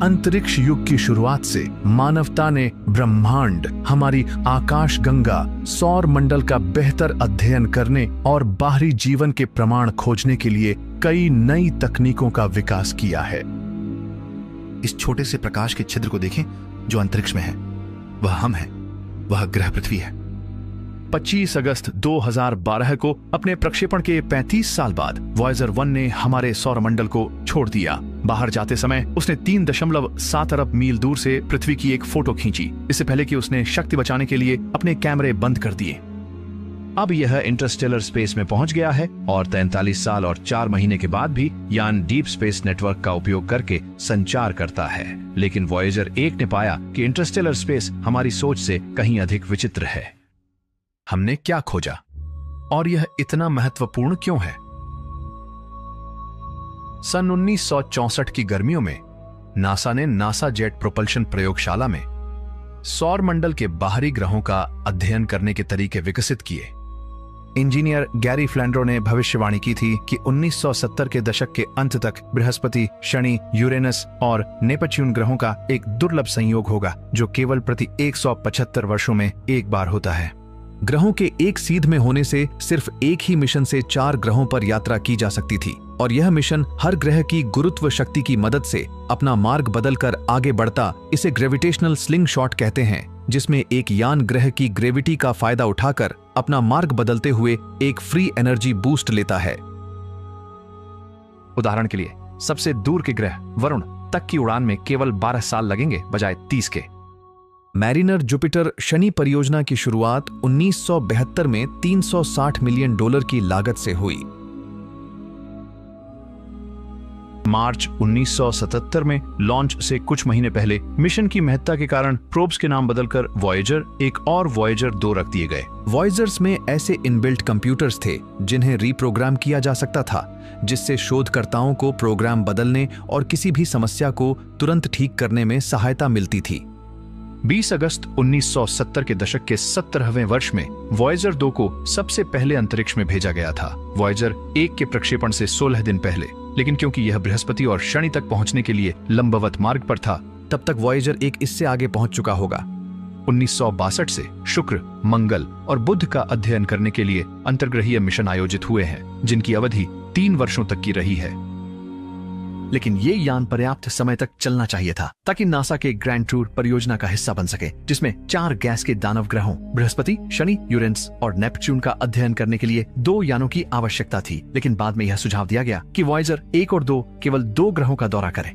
अंतरिक्ष युग की शुरुआत से मानवता ने ब्रह्मांड, हमारी आकाश गंगा, सौर मंडल का बेहतर अध्ययन करने और बाहरी जीवन के प्रमाण खोजने के लिए कई नई तकनीकों का विकास किया है। इस छोटे से प्रकाश के छिद्र को देखें जो अंतरिक्ष में है। वह हम हैं, वह ग्रह पृथ्वी है। 25 अगस्त 2012 को अपने प्रक्षेपण के 35 साल बाद वॉयेजर 1 ने हमारे सौरमंडल को छोड़ दिया। बाहर जाते समय उसने 3.7 अरब मील दूर से पृथ्वी की एक फोटो खींची, इससे पहले कि उसने शक्ति बचाने के लिए अपने कैमरे बंद कर दिए। अब यह इंटरस्टेलर स्पेस में पहुंच गया है और 43 साल और 4 महीने के बाद भी यान डीप स्पेस नेटवर्क का उपयोग करके संचार करता है। लेकिन वॉयेजर 1 ने पाया कि इंटरस्टेलर स्पेस हमारी सोच से कहीं अधिक विचित्र है। हमने क्या खोजा और यह इतना महत्वपूर्ण क्यों है? सन 1964 की गर्मियों में नासा ने नासा जेट प्रोपल्शन प्रयोगशाला में सौर मंडल के बाहरी ग्रहों का अध्ययन करने के तरीके विकसित किए। इंजीनियर गैरी फ्लैंड्रो ने भविष्यवाणी की थी कि 1970 के दशक के अंत तक बृहस्पति, शनि, यूरेनस और नेपच्यून ग्रहों का एक दुर्लभ संयोग होगा जो केवल प्रति 175 वर्षों में एक बार होता है। ग्रहों के एक सीध में होने से सिर्फ एक ही मिशन से 4 ग्रहों पर यात्रा की जा सकती थी और यह मिशन हर ग्रह की गुरुत्व शक्ति की मदद से अपना मार्ग बदलकर आगे बढ़ता। इसे ग्रेविटेशनल स्लिंग शॉट कहते हैं, जिसमें एक यान ग्रह की ग्रेविटी का फायदा उठाकर अपना मार्ग बदलते हुए एक फ्री एनर्जी बूस्ट लेता है। उदाहरण के लिए सबसे दूर के ग्रह वरुण तक की उड़ान में केवल 12 साल लगेंगे बजाय 30 के। मैरिनर जुपिटर शनि परियोजना की शुरुआत 1972 में $360 मिलियन की लागत से हुई। मार्च 1977 में लॉन्च से कुछ महीने पहले मिशन की महत्ता के कारण प्रोब्स के नाम बदलकर वॉयेजर 1 और वॉयेजर 2 रख दिए गए। वॉयेजर्स में ऐसे इनबिल्ट कंप्यूटर्स थे जिन्हें रीप्रोग्राम किया जा सकता था, जिससे शोधकर्ताओं को प्रोग्राम बदलने और किसी भी समस्या को तुरंत ठीक करने में सहायता मिलती थी। 20 अगस्त 1970 के दशक के 17वें वर्ष में वॉयेजर 2 को सबसे पहले अंतरिक्ष में भेजा गया था। वॉयेजर 1 के प्रक्षेपण से 16 दिन पहले, लेकिन क्योंकि यह बृहस्पति और शनि तक पहुंचने के लिए लंबवत मार्ग पर था, तब तक वॉयेजर 1 इससे आगे पहुंच चुका होगा। 1962 से शुक्र, मंगल और बुध का अध्ययन करने के लिए अंतर्ग्रहीय मिशन आयोजित हुए हैं, जिनकी अवधि 3 वर्षों तक की रही है। लेकिन ये यान पर्याप्त समय तक चलना चाहिए था ताकि नासा के ग्रैंड टूर परियोजना का हिस्सा बन सके, जिसमें 4 गैस के दानव ग्रहों बृहस्पति, शनि, यूरेनस और नेपच्यून का अध्ययन करने के लिए 2 यानों की आवश्यकता थी। लेकिन बाद में यह सुझाव दिया गया कि वॉयेजर 1 और 2 केवल 2 ग्रहों का दौरा करें।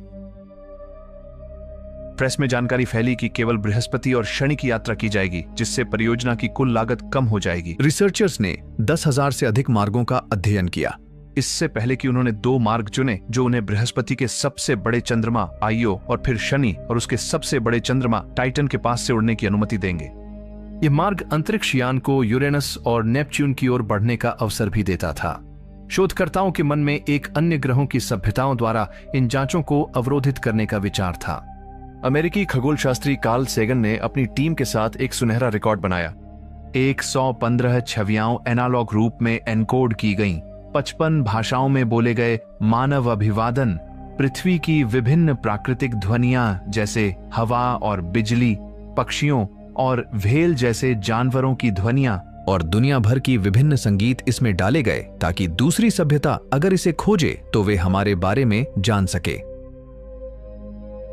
प्रेस में जानकारी फैली कि केवल बृहस्पति और शनि की यात्रा की जाएगी, जिससे परियोजना की कुल लागत कम हो जाएगी। रिसर्चर्स ने 10,000 से अधिक मार्गों का अध्ययन किया, इससे पहले कि उन्होंने 2 मार्ग चुने जो उन्हें बृहस्पति के सबसे बड़े चंद्रमा आइयो और फिर शनि और उसके सबसे बड़े चंद्रमा टाइटन के पास से उड़ने की अनुमति देंगे। ये मार्ग अंतरिक्ष यान को यूरेनस और नेपच्यून की ओर बढ़ने का अवसर भी देता था। शोधकर्ताओं के मन में एक अन्य ग्रहों की सभ्यताओं द्वारा इन जांचों को अवरोधित करने का विचार था। अमेरिकी खगोलशास्त्री कार्ल सेगन ने अपनी टीम के साथ एक सुनहरा रिकॉर्ड बनाया। 115 छवियां एनालॉग रूप में एनकोड की गईं। 55 भाषाओं में बोले गए मानव अभिवादन, पृथ्वी की विभिन्न प्राकृतिक ध्वनियां जैसे हवा और बिजली, पक्षियों और व्हेल जैसे जानवरों की ध्वनियां और दुनिया भर की विभिन्न संगीत इसमें डाले गए ताकि दूसरी सभ्यता अगर इसे खोजे तो वे हमारे बारे में जान सके।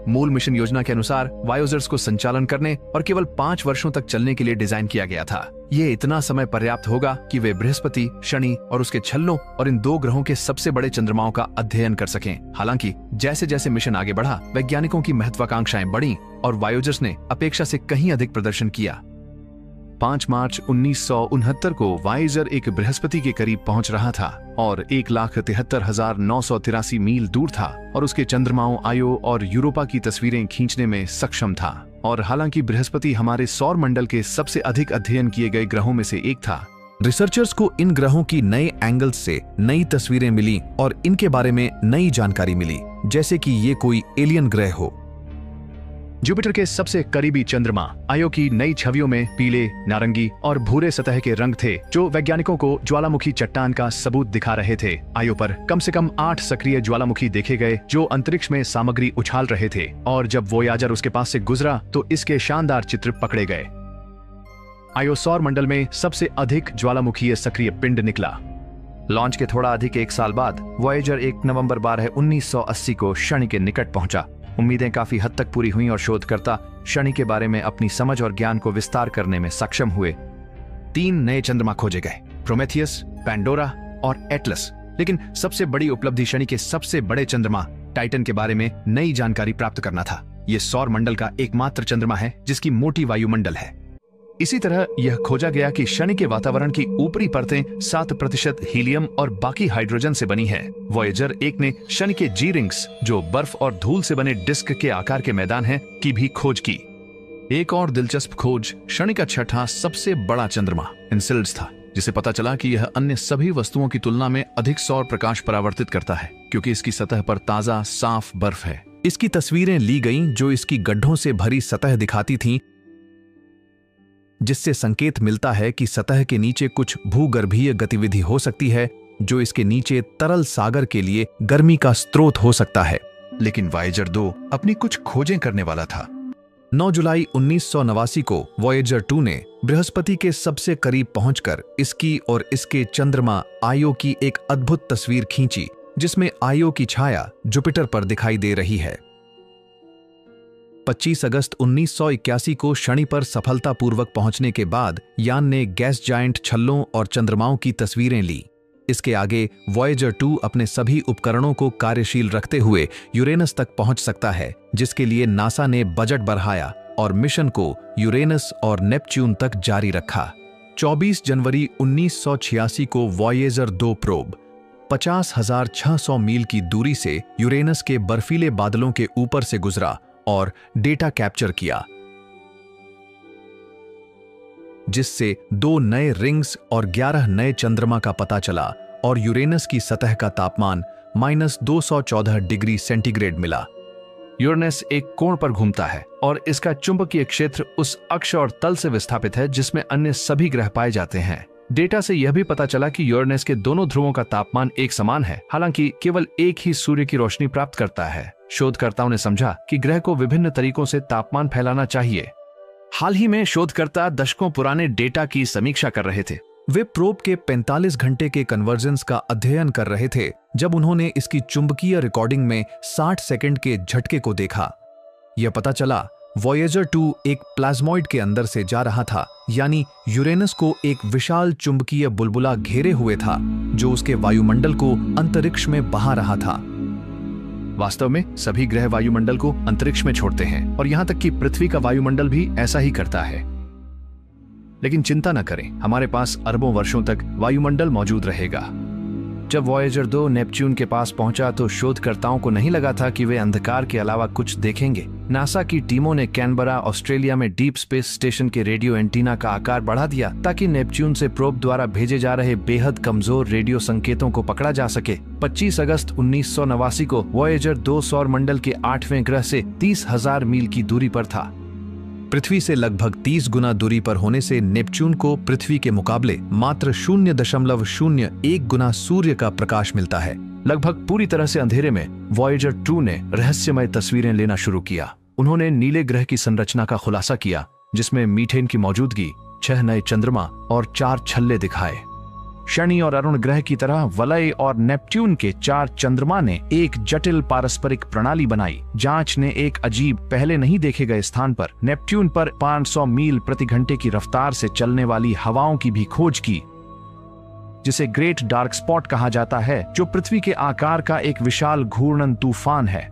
मूल मिशन योजना के अनुसार वॉयेजर्स को संचालन करने और केवल 5 वर्षों तक चलने के लिए डिजाइन किया गया था। ये इतना समय पर्याप्त होगा कि वे बृहस्पति, शनि और उसके छल्लों और इन 2 ग्रहों के सबसे बड़े चंद्रमाओं का अध्ययन कर सकें। हालांकि जैसे जैसे मिशन आगे बढ़ा, वैज्ञानिकों की महत्वाकांक्षाएं बढ़ीं और वॉयेजर्स ने अपेक्षा से कहीं अधिक प्रदर्शन किया। 5 मार्च 1969 को वॉयेजर एक बृहस्पति के करीब पहुंच रहा था और 1,73,983 मील दूर था और उसके चंद्रमाओं आयो और यूरोपा की तस्वीरें खींचने में सक्षम था। और हालांकि बृहस्पति हमारे सौर मंडल के सबसे अधिक अध्ययन किए गए ग्रहों में से एक था, रिसर्चर्स को इन ग्रहों की नए एंगल्स से नई तस्वीरें मिली और इनके बारे में नई जानकारी मिली, जैसे कि ये कोई एलियन ग्रह हो। जुपिटर के सबसे करीबी चंद्रमा आयो की नई छवियों में पीले, नारंगी और भूरे सतह के रंग थे, जो वैज्ञानिकों को ज्वालामुखी चट्टान का सबूत दिखा रहे थे। आयो पर कम से कम 8 सक्रिय ज्वालामुखी देखे गए जो अंतरिक्ष में सामग्री उछाल रहे थे, और जब वोयाजर उसके पास से गुजरा तो इसके शानदार चित्र पकड़े गए। आयो सौर मंडल में सबसे अधिक ज्वालामुखीय सक्रिय पिंड निकला। लॉन्च के थोड़ा अधिक 1 साल बाद वॉयेजर 1 नवंबर 12, 1980 को शनि के निकट पहुंचा। उम्मीदें काफी हद तक पूरी हुईं और शोधकर्ता शनि के बारे में अपनी समझ और ज्ञान को विस्तार करने में सक्षम हुए। 3 नए चंद्रमा खोजे गए, प्रोमेथियस, पैंडोरा और एटलस। लेकिन सबसे बड़ी उपलब्धि शनि के सबसे बड़े चंद्रमा टाइटन के बारे में नई जानकारी प्राप्त करना था। यह सौर मंडल का एकमात्र चंद्रमा है जिसकी मोटी वायुमंडल है। इसी तरह यह खोजा गया कि शनि के वातावरण की ऊपरी परतें 7% हीलियम और बाकी हाइड्रोजन से बनी है। वॉयेजर 1 ने शनि के जी रिंग्स, जो बर्फ और धूल से बने डिस्क के आकार के मैदान हैं, की भी खोज की। एक और दिलचस्प खोज शनि का छठा सबसे बड़ा चंद्रमा एन्सेलेड्स था, जिसे पता चला कि यह अन्य सभी वस्तुओं की तुलना में अधिक सौर प्रकाश परावर्तित करता है, क्योंकि इसकी सतह पर ताजा साफ बर्फ है। इसकी तस्वीरें ली गईं जो इसकी गड्ढों से भरी सतह दिखाती थीं, जिससे संकेत मिलता है कि सतह के नीचे कुछ भूगर्भीय गतिविधि हो सकती है, जो इसके नीचे तरल सागर के लिए गर्मी का स्रोत हो सकता है। लेकिन वॉयेजर 2 अपनी कुछ खोजें करने वाला था। 9 जुलाई 1989 को वॉयेजर 2 ने बृहस्पति के सबसे करीब पहुंचकर इसकी और इसके चंद्रमा आयो की एक अद्भुत तस्वीर खींची, जिसमें आयो की छाया जुपिटर पर दिखाई दे रही है। 25 अगस्त 1981 को शनि पर सफलतापूर्वक पहुंचने के बाद यान ने गैस जायंट छल्लों और चंद्रमाओं की तस्वीरें ली। इसके आगे वॉयेजर 2 अपने सभी उपकरणों को कार्यशील रखते हुए यूरेनस तक पहुंच सकता है, जिसके लिए नासा ने बजट बढ़ाया और मिशन को यूरेनस और नेपच्यून तक जारी रखा। 24 जनवरी 1986 को वॉयेजर 2 प्रोब 50,600 मील की दूरी से यूरेनस के बर्फीले बादलों के ऊपर से गुजरा और डेटा कैप्चर किया, जिससे 2 नए रिंग्स और 11 नए चंद्रमा का पता चला और यूरेनस की सतह का तापमान -214 डिग्री सेंटीग्रेड मिला। यूरेनस एक कोण पर घूमता है और इसका चुंबकीय क्षेत्र उस अक्ष और तल से विस्थापित है जिसमें अन्य सभी ग्रह पाए जाते हैं। डेटा से यह भी पता चला कि यूरेनस के दोनों ध्रुवों का तापमान एक समान है, हालांकि केवल एक ही सूर्य की रोशनी प्राप्त करता है। शोधकर्ताओं ने समझा कि ग्रह को विभिन्न तरीकों से तापमान फैलाना चाहिए। हाल ही में शोधकर्ता दशकों पुराने डेटा की समीक्षा कर रहे थे। वे प्रोब के 45 घंटे के कन्वर्जेंस का अध्ययन कर रहे थे जब उन्होंने इसकी चुंबकीय रिकॉर्डिंग में 60 सेकंड के झटके को देखा। यह पता चला वॉयेजर 2 एक प्लाज्मॉइड के अंदर से जा रहा था, यानी यूरेनस को एक विशाल चुंबकीय बुलबुला घेरे हुए था जो उसके वायुमंडल को अंतरिक्ष में बहा रहा था। वास्तव में सभी ग्रह वायुमंडल को अंतरिक्ष में छोड़ते हैं और यहां तक कि पृथ्वी का वायुमंडल भी ऐसा ही करता है। लेकिन चिंता न करें, हमारे पास अरबों वर्षों तक वायुमंडल मौजूद रहेगा। जब वॉयेजर 2 नेपच्यून के पास पहुंचा तो शोधकर्ताओं को नहीं लगा था कि वे अंधकार के अलावा कुछ देखेंगे। नासा की टीमों ने कैनबरा, ऑस्ट्रेलिया में डीप स्पेस स्टेशन के रेडियो एंटीना का आकार बढ़ा दिया ताकि नेपच्यून से प्रोब द्वारा भेजे जा रहे बेहद कमजोर रेडियो संकेतों को पकड़ा जा सके। 25 अगस्त 1989 को वॉयेजर 2 सौर मंडल के 8वें ग्रह से 30,000 मील की दूरी पर था। पृथ्वी से लगभग 30 गुना दूरी पर होने से नेपच्यून को पृथ्वी के मुकाबले मात्र 0.01 गुना सूर्य का प्रकाश मिलता है। लगभग पूरी तरह से अंधेरे में वॉयेजर 2 ने रहस्यमय तस्वीरें लेना शुरू किया। उन्होंने नीले ग्रह की संरचना का खुलासा किया, जिसमें मीथेन की मौजूदगी, 6 नए चंद्रमा और 4 छल्ले दिखाए। शनि और अरुण ग्रह की तरह वलय और नेपच्यून के 4 चंद्रमा ने एक जटिल पारस्परिक प्रणाली बनाई। जांच ने एक अजीब, पहले नहीं देखे गए स्थान पर नेपच्यून पर 500 मील प्रति घंटे की रफ्तार से चलने वाली हवाओं की भी खोज की, जिसे ग्रेट डार्क स्पॉट कहा जाता है, जो पृथ्वी के आकार का एक विशाल घूर्णन तूफान है।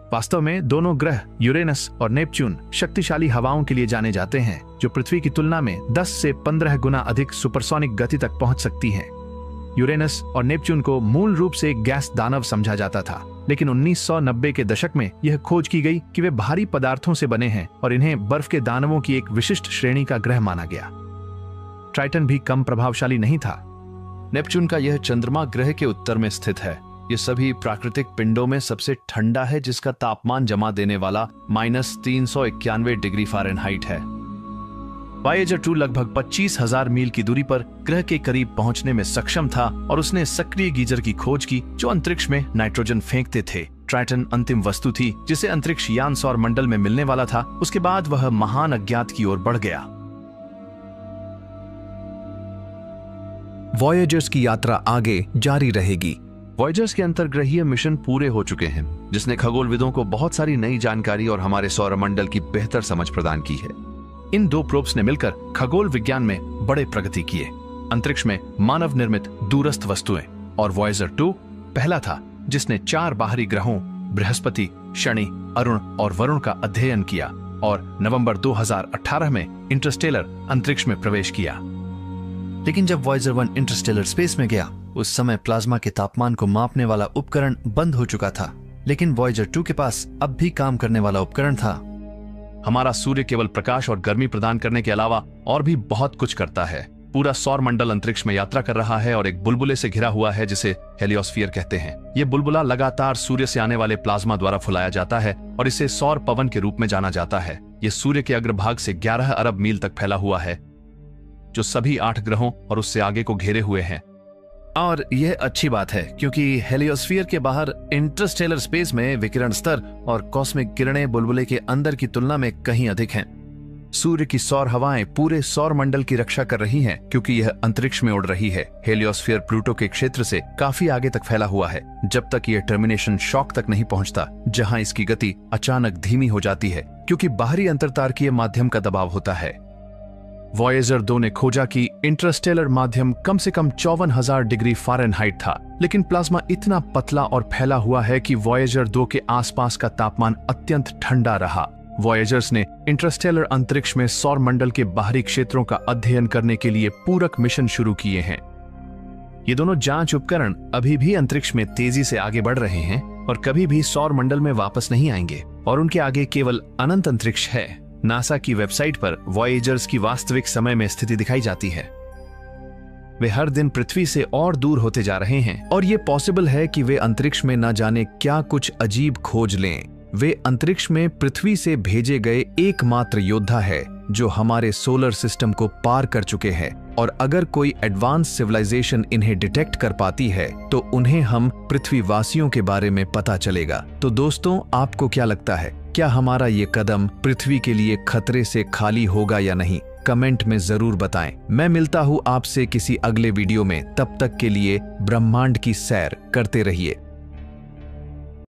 वास्तव में दोनों ग्रह यूरेनस और नेपच्यून शक्तिशाली हवाओं के लिए जाने जाते हैं, जो पृथ्वी की तुलना में 10 से 15 गुना अधिक सुपरसोनिक गति तक पहुंच सकती हैं। यूरेनस और नेपच्यून को मूल रूप से एक गैस दानव समझा जाता था, लेकिन 1990 के दशक में यह खोज की गई कि वे भारी पदार्थों से बने हैं और इन्हें बर्फ के दानवों की एक विशिष्ट श्रेणी का ग्रह माना गया। टाइटन भी कम प्रभावशाली नहीं था। नेपच्यून का यह चंद्रमा ग्रह के उत्तर में स्थित है, ये सभी प्राकृतिक पिंडों में सबसे ठंडा है जिसका तापमान जमा देने वाला -391 डिग्री फ़ारेनहाइट है। वॉयेजर 2 लगभग 25,000 मील की दूरी पर ग्रह के करीब पहुंचने में सक्षम था और उसने सक्रिय गीजर की खोज की जो अंतरिक्ष में नाइट्रोजन फेंकते थे। ट्राइटन अंतिम वस्तु थी जिसे अंतरिक्ष यान सौर मंडल में मिलने वाला था। उसके बाद वह महान अज्ञात की ओर बढ़ गया। वॉयेजर्स की यात्रा आगे जारी रहेगी। वॉयेजर्स के अंतर्ग्रहीय मिशन पूरे हो चुके हैं जिसने खगोलविदों को बहुत सारी नई जानकारी और हमारे सौरमंडल की बेहतर समझ प्रदान की है। इन 2 प्रोब्स ने मिलकर खगोल विज्ञान में बड़े प्रगति किए। अंतरिक्ष में मानव निर्मित दूरस्थ वस्तुएं और वॉयेजर 2 पहला था जिसने 4 बाहरी ग्रहों बृहस्पति, शनि, अरुण और वरुण का अध्ययन किया और नवंबर 2018 में इंटरस्टेलर अंतरिक्ष में प्रवेश किया। लेकिन जब वॉयेजर 1 इंटरस्टेलर स्पेस में गया उस समय प्लाज्मा के तापमान को मापने वाला उपकरण बंद हो चुका था, लेकिन वॉयेजर 2 के पास अब भी काम करने वाला उपकरण था। हमारा सूर्य केवल प्रकाश और गर्मी प्रदान करने के अलावा और भी बहुत कुछ करता है। पूरा सौर मंडल अंतरिक्ष में यात्रा कर रहा है और एक बुलबुले से घिरा हुआ है जिसे हेलियोस्फीयर कहते हैं। ये बुलबुला लगातार सूर्य से आने वाले प्लाज्मा द्वारा फुलाया जाता है और इसे सौर पवन के रूप में जाना जाता है। ये सूर्य के अग्रभाग से 11 अरब मील तक फैला हुआ है जो सभी 8 ग्रहों और उससे आगे को घेरे हुए हैं। और यह अच्छी बात है क्योंकि हेलियोस्फीयर के बाहर इंटरस्टेलर स्पेस में विकिरण स्तर और कॉस्मिक किरणें बुलबुले के अंदर की तुलना में कहीं अधिक हैं। सूर्य की सौर हवाएं पूरे सौर मंडल की रक्षा कर रही हैं क्योंकि यह अंतरिक्ष में उड़ रही है। हेलियोस्फीयर प्लूटो के क्षेत्र से काफी आगे तक फैला हुआ है जब तक यह टर्मिनेशन शॉक तक नहीं पहुंचता, जहां इसकी गति अचानक धीमी हो जाती है क्योंकि बाहरी अंतरतारकीय माध्यम का दबाव होता है। वॉयेजर 2 ने खोजा कि इंटरस्टेलर माध्यम कम से कम 54,000 डिग्री फ़ारेनहाइट था, लेकिन प्लाज्मा इतना पतला और फैला हुआ है कि वॉयेजर 2 के आसपास का तापमान अत्यंत ठंडा रहा। वॉयेजर्स ने इंटरस्टेलर अंतरिक्ष में सौर मंडल के बाहरी क्षेत्रों का अध्ययन करने के लिए पूरक मिशन शुरू किए हैं। ये दोनों जांच उपकरण अभी भी अंतरिक्ष में तेजी से आगे बढ़ रहे हैं और कभी भी सौर मंडल में वापस नहीं आएंगे और उनके आगे केवल अनंत अंतरिक्ष है। नासा की वेबसाइट पर वॉयेजर्स की वास्तविक समय में स्थिति दिखाई जाती है। वे हर दिन पृथ्वी से और दूर होते जा रहे हैं और ये पॉसिबल है कि वे अंतरिक्ष में न जाने क्या कुछ अजीब खोज लें। वे अंतरिक्ष में पृथ्वी से भेजे गए एकमात्र योद्धा है जो हमारे सोलर सिस्टम को पार कर चुके हैं और अगर कोई एडवांस सिविलाइजेशन इन्हें डिटेक्ट कर पाती है तो उन्हें हम पृथ्वीवासियों के बारे में पता चलेगा। तो दोस्तों, आपको क्या लगता है, क्या हमारा ये कदम पृथ्वी के लिए खतरे से खाली होगा या नहीं? कमेंट में जरूर बताएं। मैं मिलता हूँ आपसे किसी अगले वीडियो में। तब तक के लिए ब्रह्मांड की सैर करते रहिए।